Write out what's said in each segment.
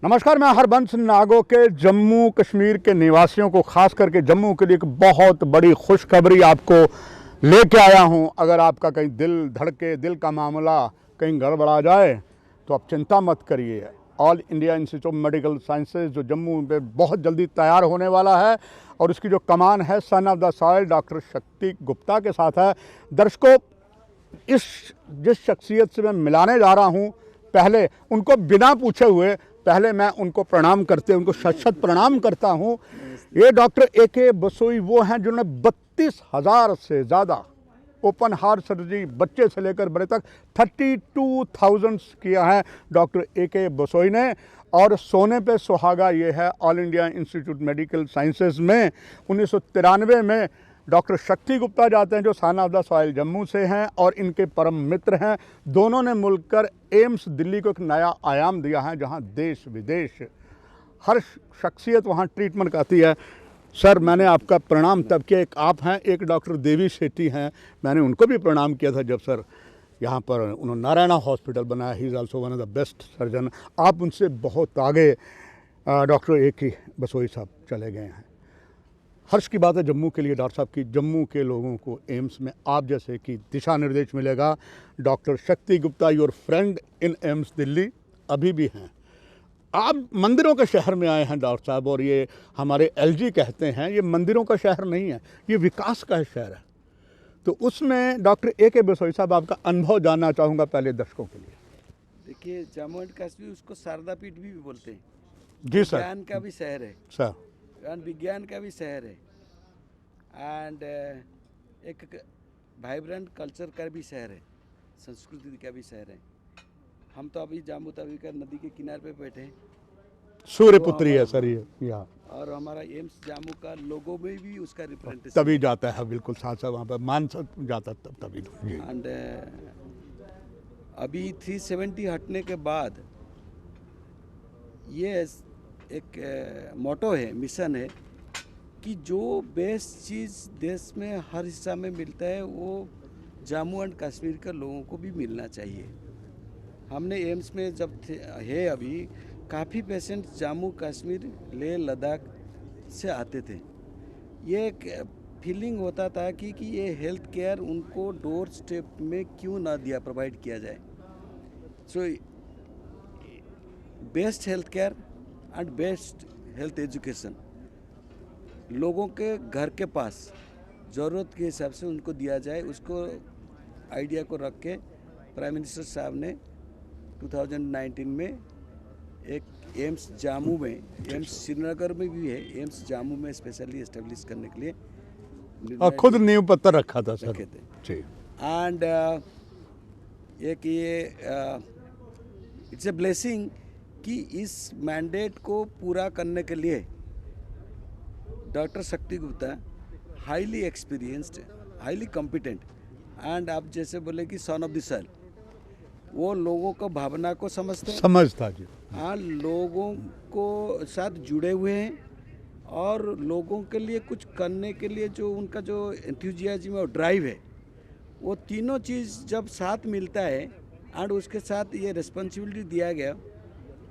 नमस्कार, मैं हरबंस नागो के जम्मू कश्मीर के निवासियों को, खास करके जम्मू के लिए एक बहुत बड़ी खुशखबरी आपको लेके आया हूं। अगर आपका कहीं दिल धड़के, दिल का मामला कहीं गड़बड़ा जाए तो आप चिंता मत करिए। All India institute of medical sciences जो जम्मू में बहुत जल्दी तैयार होने वाला है और उसकी जो कमान है son of the soil doctor Shakti Gupta के साथ है। दर्शकों, जिस शख्सियत से मैं मिलाने जा रहा हूं, पहले उनको बिना पूछे हुए पहले मैं उनको प्रणाम करते, उनको शत प्रणाम करता हूं। ये डॉक्टर AK बसोई वो हैं जिन्होंने 32,000 से ज़्यादा ओपन हार्ट सर्जरी बच्चे से लेकर बड़े तक 32,000 किया है डॉक्टर AK बसोई ने। और सोने पे सुहागा ये है all India institute medical sciences में 1993 में डॉक्टर शक्ति गुप्ता जाते हैं जो son of the soil Jammu से हैं और इनके परम मित्र हैं। दोनों ने मिलकर एम्स दिल्ली को एक नया आयाम दिया है जहां देश विदेश हर शख्सियत वहां ट्रीटमेंट करती है। सर, मैंने आपका प्रणाम तब किया। एक आप हैं, एक डॉक्टर देवी शेट्टी हैं, मैंने उनको भी प्रणाम किया था जब सर यहाँ पर उन्होंने नारायणा हॉस्पिटल बनाया। He is also one of the best surgeon. आप उनसे बहुत आगे डॉक्टर AK बसोई साहब चले गए हैं। हर्ष की बात है जम्मू के लिए डॉक्टर साहब की, जम्मू के लोगों को एम्स में आप जैसे कि दिशा निर्देश मिलेगा। Doctor Shakti Gupta your friend in AIIMS Delhi अभी भी हैं। आप मंदिरों के शहर में आए हैं डॉक्टर साहब, और ये हमारे LG कहते हैं ये मंदिरों का शहर नहीं है, ये विकास का शहर है। तो उसमें डॉक्टर AK बसोई साहब आपका अनुभव जानना चाहूँगा पहले दर्शकों के लिए। देखिए, जम्मू एंड कश्मीर उसको शारदा पीठ भी बोलते हैं। जी सर। विज्ञान का भी शहर है सर, एंड विज्ञान का भी शहर है एंड एक वाइब्रेंट कल्चर का भी शहर है, संस्कृति का भी शहर है। हम तो अभी जम्मू तवी का नदी के किनारे पे बैठे हैं। सूर्यपुत्री है सर ये यहाँ, और हमारा एम्स जम्मू का लोगो में भी उसका रिप्रेजेंटेशन तभी जाता है बिल्कुल साथ साथ वहाँ पर मान जाता तब तभी। एंड अभी 370 हटने के बाद ये एक मोटो है, मिशन है कि जो बेस्ट चीज़ देश में हर हिस्सा में मिलता है वो जम्मू एंड कश्मीर के लोगों को भी मिलना चाहिए। हमने एम्स में जब है अभी काफ़ी पेशेंट जम्मू कश्मीर लेह लद्दाख से आते थे। ये एक फीलिंग होता था कि ये हेल्थ केयर उनको डोर स्टेप में क्यों ना प्रोवाइड किया जाए। So best health care and best health education लोगों के घर के पास ज़रूरत के हिसाब से उनको दिया जाए, उसको आइडिया को रख के प्राइम मिनिस्टर साहब ने 2019 में एक एम्स जम्मू में, एम्स श्रीनगर में भी है, एम्स जम्मू में स्पेशली इस्टेब्लिश करने के लिए और खुद नींव पत्थर रखा था सर। रखे थे। जी। एंड एक ये इट्स ए ब्लेसिंग कि इस मैंडेट को पूरा करने के लिए doctor Shakti Gupta highly experienced, highly competent and आप जैसे बोले कि सन ऑफ द सॉइल, वो लोगों को भावना को समझता जी, हाँ, लोगों को साथ जुड़े हुए हैं और लोगों के लिए कुछ करने के लिए जो उनका जो एंथुजियाज्म और ड्राइव है, वो तीनों चीज़ जब साथ मिलता है एंड उसके साथ ये रिस्पॉन्सिबिलिटी दिया गया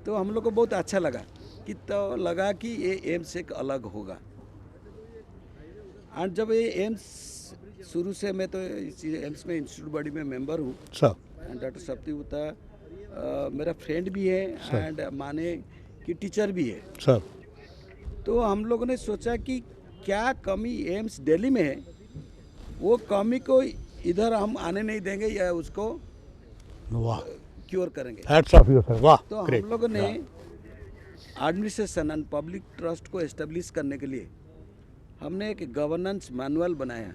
तो हम लोग को बहुत अच्छा लगा कि ये एम्स एक अलग होगा। एंड जब ये एम्स शुरू से, मैं तो एम्स में इंस्टीट्यूट बॉडी में मेंबर हूँ एंड डॉक्टर शक्ति गुप्ता मेरा फ्रेंड भी है एंड माने कि टीचर भी है सर। तो हम लोगों ने सोचा कि क्या कमी एम्स दिल्ली में है, वो कमी को इधर हम आने नहीं देंगे या उसको क्योर करेंगे। हैट्स ऑफ यू सर, वाह। तो हम लोगों ने एडमिनिस्ट्रेशन एंड पब्लिक ट्रस्ट को एस्टेब्लिश करने के लिए हमने एक गवर्नेंस मैनुअल बनाया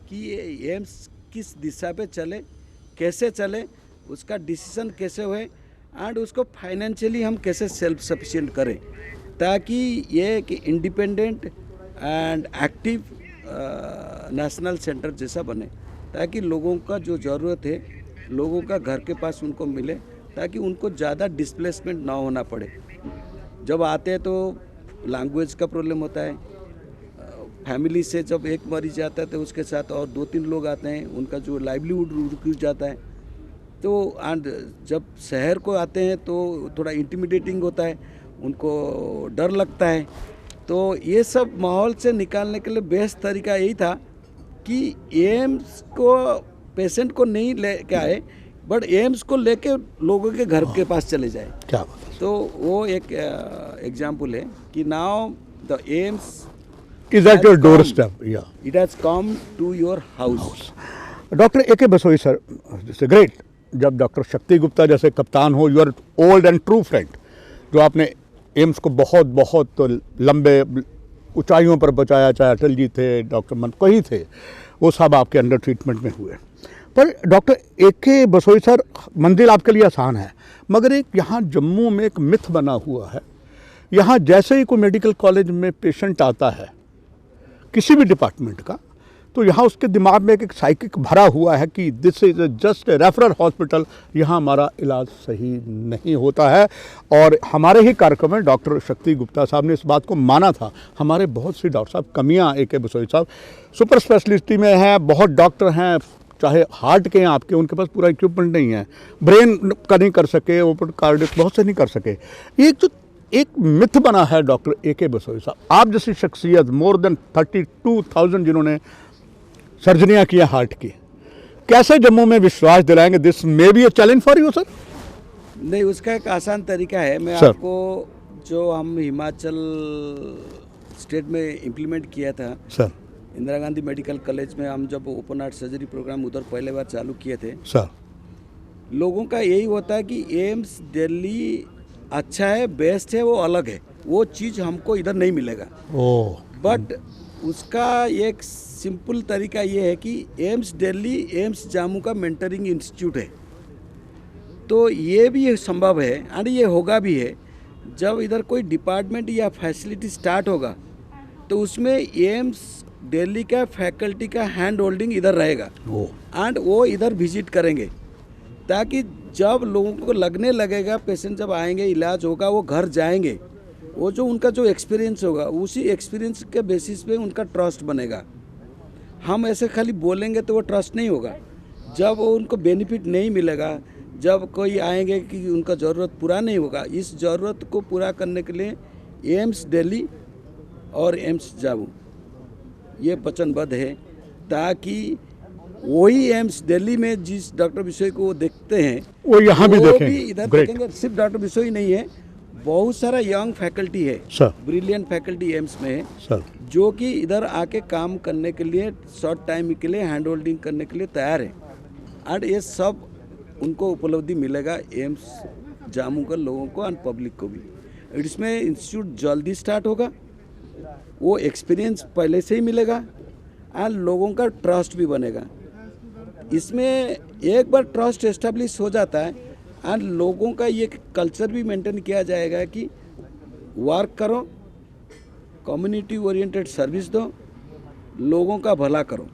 कि ये एम्स किस दिशा पे चले, कैसे चले, उसका डिसीजन कैसे हुए एंड उसको फाइनेंशियली हम कैसे सेल्फ सफिशिएंट करें ताकि ये एक independent and active national centre जैसा बने, ताकि लोगों का जो ज़रूरत है लोगों का घर के पास उनको मिले, ताकि उनको ज़्यादा डिस्प्लेसमेंट ना होना पड़े। जब आते हैं तो लैंग्वेज का प्रॉब्लम होता है, फैमिली से जब एक मरीज आता है तो उसके साथ और 2-3 लोग आते हैं, उनका जो लाइवलीहुड रुक जाता है। तो एंड जब शहर को आते हैं तो थोड़ा इंटिमिडेटिंग होता है, उनको डर लगता है। तो ये सब माहौल से निकालने के लिए बेस्ट तरीका यही था कि एम्स को पेशेंट को नहीं लेके आए, बट एम्स को लेके लोगों के घर के पास चले जाए। क्या बात है। तो वो एक एग्जाम्पल है कि now the AIIMS is at your door step. या it has come to your house. Doctor A K. Bisoi sir, जैसे ग्रेट, जब डॉक्टर शक्ति गुप्ता जैसे कप्तान हो, your old and true friend, जो आपने एम्स को बहुत बहुत लंबे ऊंचाइयों पर बचाया, चाहे अटल जी थे, डॉक्टर मन कोई थे, वो सब आपके अंडर ट्रीटमेंट में हुए। पर डॉक्टर ए.के. बसोई सर, मंजिल आपके लिए आसान है, मगर एक यहाँ जम्मू में एक मिथ बना हुआ है। यहाँ जैसे ही कोई मेडिकल कॉलेज में पेशेंट आता है किसी भी डिपार्टमेंट का, तो यहाँ उसके दिमाग में एक साइकिक भरा हुआ है कि this is just a referral hospital, यहाँ हमारा इलाज सही नहीं होता है। और हमारे ही कार्यक्रम में डॉक्टर शक्ति गुप्ता साहब ने इस बात को माना था। हमारे बहुत सी डॉक्टर साहब कमियाँ ए.के. बसोई साहब सुपर स्पेशलिस्टी में हैं, बहुत डॉक्टर हैं, चाहे हार्ट के हैं आपके, उनके पास पूरा इक्विपमेंट नहीं है, ब्रेन का नहीं कर सके, ओपन कार्डियक बहुत से नहीं कर सके। एक मिथ बना है डॉक्टर ए.के. बसोई साहब, आप जैसी शख्सियत, मोर देन 32,000 जिन्होंने सर्जरियाँ किया हार्ट की, कैसे जम्मू में विश्वास दिलाएंगे this may be a challenge for you sir? नहीं, उसका एक आसान तरीका है। मैं सर। आपको जो हम हिमाचल स्टेट में इम्प्लीमेंट किया था, sir. Indira Gandhi medical college में हम जब ओपन हार्ट सर्जरी प्रोग्राम उधर पहले बार चालू किए थे, सर। लोगों का यही होता है कि एम्स दिल्ली अच्छा है, बेस्ट है, वो अलग है, वो चीज़ हमको इधर नहीं मिलेगा। ओह। बट उसका एक सिंपल तरीका ये है कि एम्स दिल्ली, एम्स जम्मू का मेंटरिंग इंस्टीट्यूट है। तो ये भी संभव है और ये होगा भी है। जब इधर कोई डिपार्टमेंट या फैसिलिटी स्टार्ट होगा तो उसमें एम्स दिल्ली का फैकल्टी का हैंड होल्डिंग इधर रहेगा एंड वो इधर विजिट करेंगे, ताकि जब लोगों को लगने लगेगा, पेशेंट जब आएंगे, इलाज होगा, वो घर जाएंगे, वो जो उनका जो एक्सपीरियंस होगा उसी एक्सपीरियंस के बेसिस पे उनका ट्रस्ट बनेगा। हम ऐसे खाली बोलेंगे तो वो ट्रस्ट नहीं होगा। जब वो उनको बेनिफिट नहीं मिलेगा, जब कोई आएंगे कि उनका ज़रूरत पूरा नहीं होगा, इस ज़रूरत को पूरा करने के लिए एम्स दिल्ली और एम्स जम्मू ये वचनबद्ध है, ताकि वही एम्स दिल्ली में जिस डॉक्टर बिशोई को वो देखते हैं वो यहाँ भी देखेंगे। भी इधर Great. देखेंगे। सिर्फ डॉक्टर बिशोई नहीं है, बहुत सारा यंग फैकल्टी है, सर। ब्रिलियंट फैकल्टी एम्स में है, सर। जो कि इधर आके काम करने के लिए, शॉर्ट टाइम के लिए हैंड होल्डिंग करने के लिए तैयार है। और ये सब उनको उपलब्धि मिलेगा एम्स जम्मू के लोगों को और पब्लिक को भी। इसमें इंस्टीट्यूट जल्दी स्टार्ट होगा, वो एक्सपीरियंस पहले से ही मिलेगा और लोगों का ट्रस्ट भी बनेगा। इसमें एक बार ट्रस्ट एस्टेब्लिश हो जाता है और लोगों का ये कल्चर भी मेंटेन किया जाएगा कि वर्क करो, कम्युनिटी ओरिएंटेड सर्विस दो, लोगों का भला करो।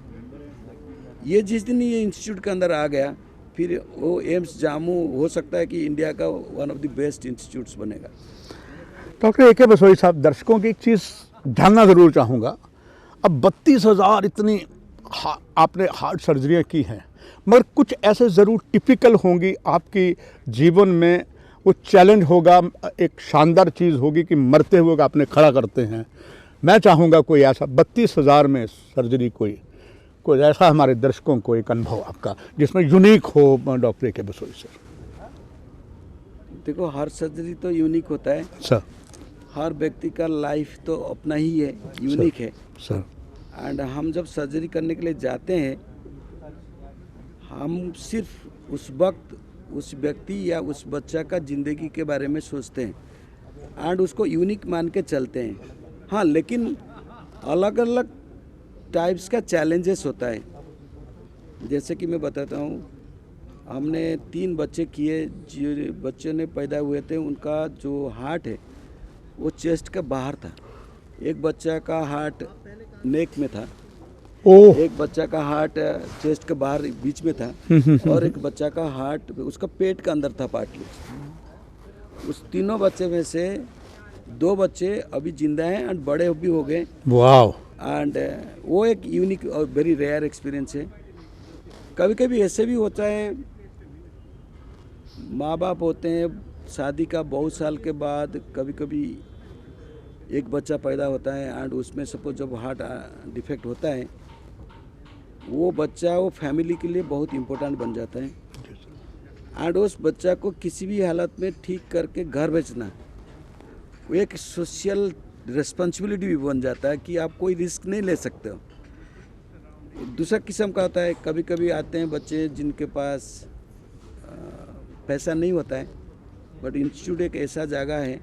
ये जिस दिन ये इंस्टीट्यूट के अंदर आ गया, फिर वो एम्स जम्मू हो सकता है कि इंडिया का one of the best institutes बनेगा। Doctor A K. बसोई साहब, दर्शकों की एक चीज़ जानना ज़रूर चाहूँगा। अब 32,000 इतनी आपने हार्ट सर्जरियाँ की हैं, मगर कुछ ऐसे ज़रूर टिपिकल होंगी आपकी जीवन में, वो चैलेंज होगा, एक शानदार चीज़ होगी कि मरते हुए का आपने खड़ा करते हैं। मैं चाहूँगा कोई ऐसा 32,000 में सर्जरी, कोई ऐसा हमारे दर्शकों को एक अनुभव आपका जिसमें यूनिक हो डॉक्टर ए.के. बसोई सर। देखो, हर सर्जरी तो यूनिक होता है सर। हर व्यक्ति का लाइफ तो अपना ही है, यूनिक है सर। एंड हम जब सर्जरी करने के लिए जाते हैं, हम सिर्फ उस वक्त उस व्यक्ति या उस बच्चा का ज़िंदगी के बारे में सोचते हैं एंड उसको यूनिक मान के चलते हैं। हाँ, लेकिन अलग अलग टाइप्स का चैलेंजेस होता है। जैसे कि मैं बताता हूँ, हमने 3 बच्चे किए, जो बच्चे ने पैदा हुए थे, उनका जो हार्ट है वो चेस्ट के बाहर था। एक बच्चा का हार्ट नेक में था, एक बच्चा का हार्ट चेस्ट के बाहर बीच में था और एक बच्चा का हार्ट उसका पेट के अंदर था पार्टली। उस तीनों बच्चे में से 2 बच्चे अभी जिंदा हैं और बड़े भी हो गए। वाह। एंड वो एक यूनिक और वेरी रेयर एक्सपीरियंस है। कभी कभी ऐसे भी होता है, माँ बाप होते हैं, शादी का बहुत साल के बाद कभी कभी एक बच्चा पैदा होता है एंड उसमें सपोज जब हार्ट डिफेक्ट होता है, वो बच्चा वो फैमिली के लिए बहुत इम्पोर्टेंट बन जाता है एंड उस बच्चा को किसी भी हालत में ठीक करके घर भेजना वो एक सोशल रिस्पॉन्सिबिलिटी भी बन जाता है कि आप कोई रिस्क नहीं ले सकते हो। दूसरा किस्म का होता है, कभी कभी आते हैं बच्चे जिनके पास पैसा नहीं होता है, बट इंस्टीट्यूट एक ऐसा जगह है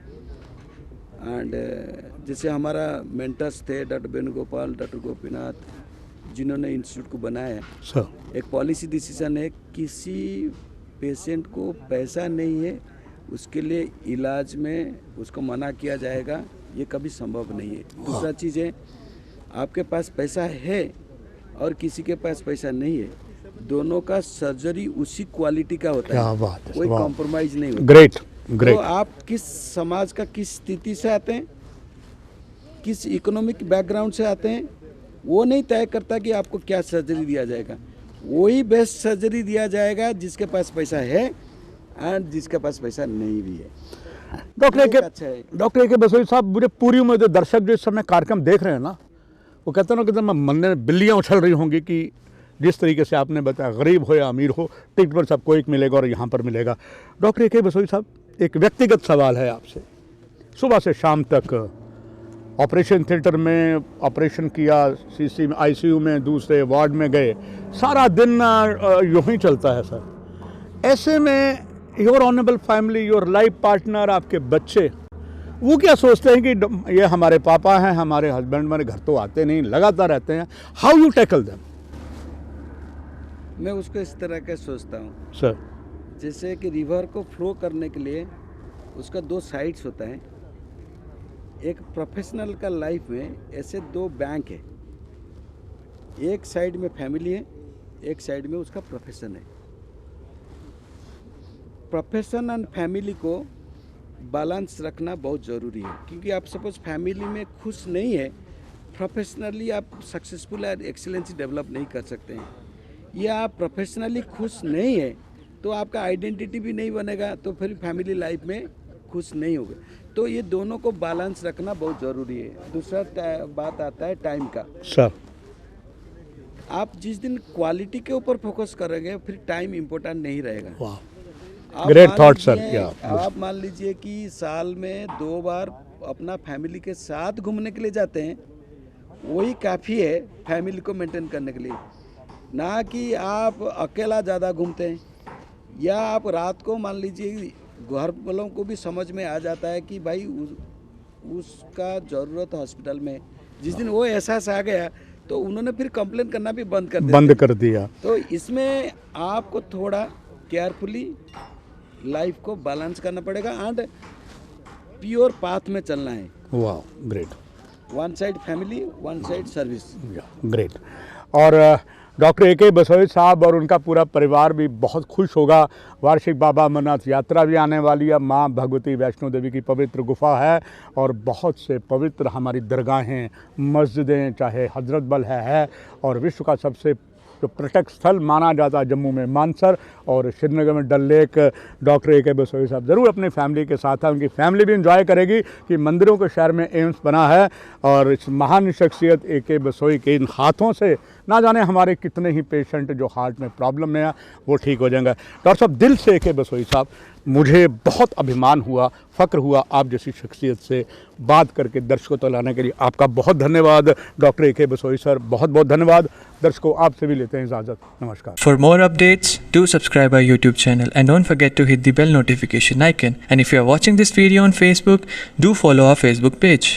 एंड जैसे हमारा मेंटर्स थे डॉक्टर वेणुगोपाल, डॉक्टर गोपीनाथ, जिन्होंने इंस्टीट्यूट को बनाया है। सर एक पॉलिसी डिसीजन है, किसी पेशेंट को पैसा नहीं है उसके लिए इलाज में उसको मना किया जाएगा, ये कभी संभव नहीं है। दूसरा चीज़ है, आपके पास पैसा है और किसी के पास पैसा नहीं है, दोनों का सर्जरी उसी क्वालिटी का होता क्या है, बात है, कोई वाह। कॉम्प्रोमाइज नहीं होता। ग्रेट तो ग्रेट। आप किस समाज का किस स्थिति से आते हैं, किस इकोनॉमिक बैकग्राउंड से आते हैं, वो नहीं तय करता कि आपको क्या सर्जरी दिया जाएगा। वही बेस्ट सर्जरी दिया जाएगा जिसके पास पैसा है एंड जिसके पास पैसा नहीं भी है। डॉक्टर ए के बसोई साहब, मुझे पूरी उम्मीद है दर्शक जो इस समय कार्यक्रम देख रहे हैं ना, वो कहते हैं ना कि मन में बिल्लियाँ उछल रही होंगी कि जिस तरीके से आपने बताया, गरीब हो या अमीर हो, टिकट पर सबको एक मिलेगा और यहाँ पर मिलेगा। डॉक्टर ए के बसोई साहब, एक व्यक्तिगत सवाल है आपसे। सुबह से शाम तक ऑपरेशन थिएटर में ऑपरेशन किया, सीसी में, आईसीयू में, दूसरे वार्ड में गए, सारा दिन यूँ ही चलता है सर। ऐसे में your honourable family, your life partner, आपके बच्चे, वो क्या सोचते हैं कि ये हमारे पापा हैं, हमारे हस्बैंड हमारे घर तो आते नहीं, लगातार रहते हैं। How you tackle them? मैं उसको इस तरह का सोचता हूँ सर, जैसे कि रिवर को फ्लो करने के लिए उसका दो साइड्स होता है। एक प्रोफेशनल का लाइफ में ऐसे दो बैंक है, एक साइड में फैमिली है, एक साइड में उसका प्रोफेशन है। प्रोफेशन एंड फैमिली को बैलेंस रखना बहुत ज़रूरी है, क्योंकि आप सपोज फैमिली में खुश नहीं है, प्रोफेशनली आप सक्सेसफुल और एक्सीलेंसी डेवलप नहीं कर सकते हैं। या आप प्रोफेशनली खुश नहीं है तो आपका आइडेंटिटी भी नहीं बनेगा, तो फिर फैमिली लाइफ में खुश नहीं होगा। तो ये दोनों को बैलेंस रखना बहुत ज़रूरी है। दूसरा बात आता है टाइम का। सर, आप जिस दिन क्वालिटी के ऊपर फोकस करेंगे फिर टाइम इम्पोर्टेंट नहीं रहेगा। वाह, आप ग्रेट मान थॉट सर। लीजिए- आप मान लीजिए कि साल में 2 बार अपना फैमिली के साथ घूमने के लिए जाते हैं, वही काफ़ी है फैमिली को मेंटेन करने के लिए। ना कि आप अकेला ज़्यादा घूमते हैं, या आप रात को मान लीजिए घर वालों को भी समझ में आ जाता है कि भाई उसका ज़रूरत हॉस्पिटल में। जिस दिन वो एहसास आ गया तो उन्होंने फिर कंप्लेन करना भी बंद कर दिया। तो इसमें आपको थोड़ा केयरफुली लाइफ को बैलेंस करना पड़ेगा एंड प्योर पाथ में चलना है। वाह, great. One side family, one side service. Great. और डॉक्टर ए के बसोई साहब और उनका पूरा परिवार भी बहुत खुश होगा। वार्षिक बाबा अमरनाथ यात्रा भी आने वाली है। माँ भगवती वैष्णो देवी की पवित्र गुफा है और बहुत से पवित्र हमारी दरगाहें, मस्जिदें, चाहे हजरत बल है और विश्व का सबसे जो पर्यटक स्थल माना जाता है जम्मू में मानसर और श्रीनगर में डल लेक। डॉक्टर ए के बसोई साहब ज़रूर अपनी फैमिली के साथ हैं, उनकी फैमिली भी इंजॉय करेगी कि मंदिरों के शहर में एम्स बना है और इस महान शख्सियत ए के बसोई के इन हाथों से ना जाने हमारे कितने ही पेशेंट जो हार्ट में प्रॉब्लम में है वो ठीक हो जाएंगे। डॉक्टर साहब, दिल से ए के बसोई साहब, मुझे बहुत अभिमान हुआ, फ़ख्र हुआ आप जैसी शख्सियत से बात करके दर्शकों तक लाने के लिए आपका बहुत धन्यवाद। डॉक्टर ए के बसोई सर, बहुत बहुत धन्यवाद। दर्शकों, आपसे भी लेते हैं इजाज़त। नमस्कार। For more updates, do subscribe our YouTube channel and don't forget to hit the bell notification icon. And if you are watching this video on Facebook, do follow our Facebook page.